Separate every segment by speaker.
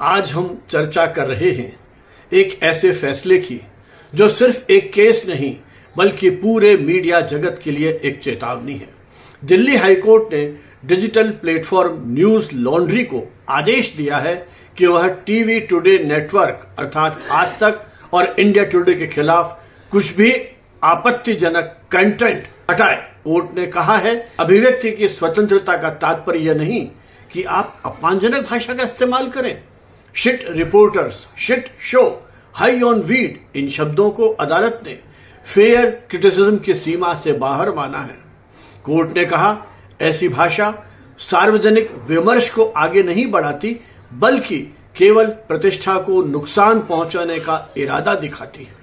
Speaker 1: आज हम चर्चा कर रहे हैं एक ऐसे फैसले की जो सिर्फ एक केस नहीं बल्कि पूरे मीडिया जगत के लिए एक चेतावनी है। दिल्ली हाईकोर्ट ने डिजिटल प्लेटफॉर्म न्यूज लॉन्ड्री को आदेश दिया है कि वह टीवी टुडे नेटवर्क अर्थात आज तक और इंडिया टुडे के खिलाफ कुछ भी आपत्तिजनक कंटेंट हटाए। कोर्ट ने कहा है, अभिव्यक्ति की स्वतंत्रता का तात्पर्य यह नहीं कि आप अपमानजनक भाषा का इस्तेमाल करें। Shit reporters, shit show, high on weed, इन शब्दों को अदालत ने फेयर क्रिटिसिज्म की सीमा से बाहर माना है। कोर्ट ने कहा, ऐसी भाषा सार्वजनिक विमर्श को आगे नहीं बढ़ाती बल्कि केवल प्रतिष्ठा को नुकसान पहुंचाने का इरादा दिखाती है।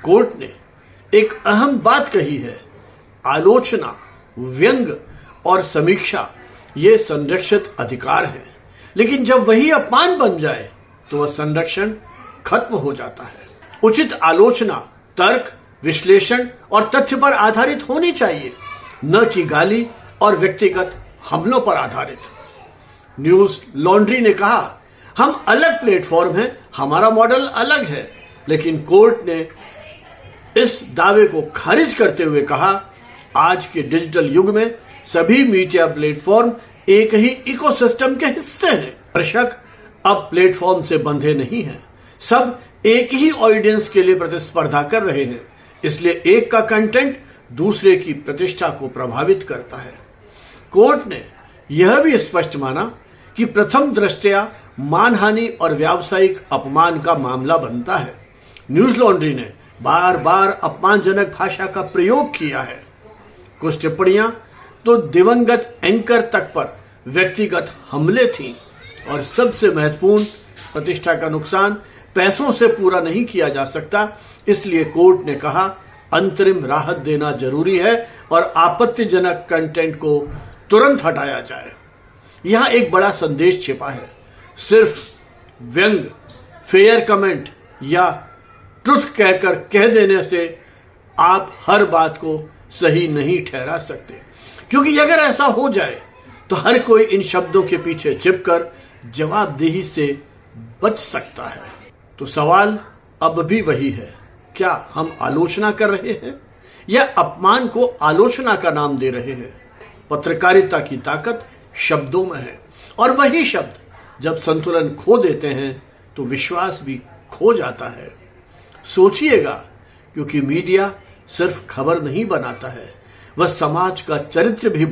Speaker 1: कोर्ट ने एक अहम बात कही है, आलोचना, व्यंग और समीक्षा ये संरक्षित अधिकार हैं, लेकिन जब वही अपमान बन जाए तो वह संरक्षण खत्म हो जाता है। उचित आलोचना तर्क, विश्लेषण और तथ्य पर आधारित होनी चाहिए, न कि गाली और व्यक्तिगत हमलों पर आधारित। न्यूज लॉन्ड्री ने कहा, हम अलग प्लेटफॉर्म हैं, हमारा मॉडल अलग है, लेकिन कोर्ट ने इस दावे को खारिज करते हुए कहा, आज के डिजिटल युग में सभी मीडिया प्लेटफॉर्म एक ही इकोसिस्टम के हिस्से हैं। दर्शक अब प्लेटफॉर्म से बंधे नहीं हैं, सब एक ही ऑडियंस के लिए प्रतिस्पर्धा कर रहे हैं, इसलिए एक का कंटेंट दूसरे की प्रतिष्ठा को प्रभावित करता है। कोर्ट ने यह भी स्पष्ट माना कि प्रथम दृष्टया मानहानि और व्यावसायिक अपमान का मामला बनता है। न्यूज लॉन्ड्री ने बार बार अपमानजनक भाषा का प्रयोग किया है। कुछ टिप्पणियां तो दिवंगत एंकर तक पर व्यक्तिगत हमले थीं और सबसे महत्वपूर्ण, प्रतिष्ठा का नुकसान पैसों से पूरा नहीं किया जा सकता, इसलिए कोर्ट ने कहा अंतरिम राहत देना जरूरी है और आपत्तिजनक कंटेंट को तुरंत हटाया जाए। यहां एक बड़ा संदेश छिपा है, सिर्फ व्यंग, फेयर कमेंट या ट्रुथ कहकर कह देने से आप हर बात को सही नहीं ठहरा सकते, क्योंकि अगर ऐसा हो जाए तो हर कोई इन शब्दों के पीछे छिपकर जवाबदेही से बच सकता है। तो सवाल अब भी वही है, क्या हम आलोचना कर रहे हैं या अपमान को आलोचना का नाम दे रहे हैं? पत्रकारिता की ताकत शब्दों में है और वही शब्द जब संतुलन खो देते हैं तो विश्वास भी खो जाता है। सोचिएगा, क्योंकि मीडिया सिर्फ खबर नहीं बनाता है, वह समाज का चरित्र भी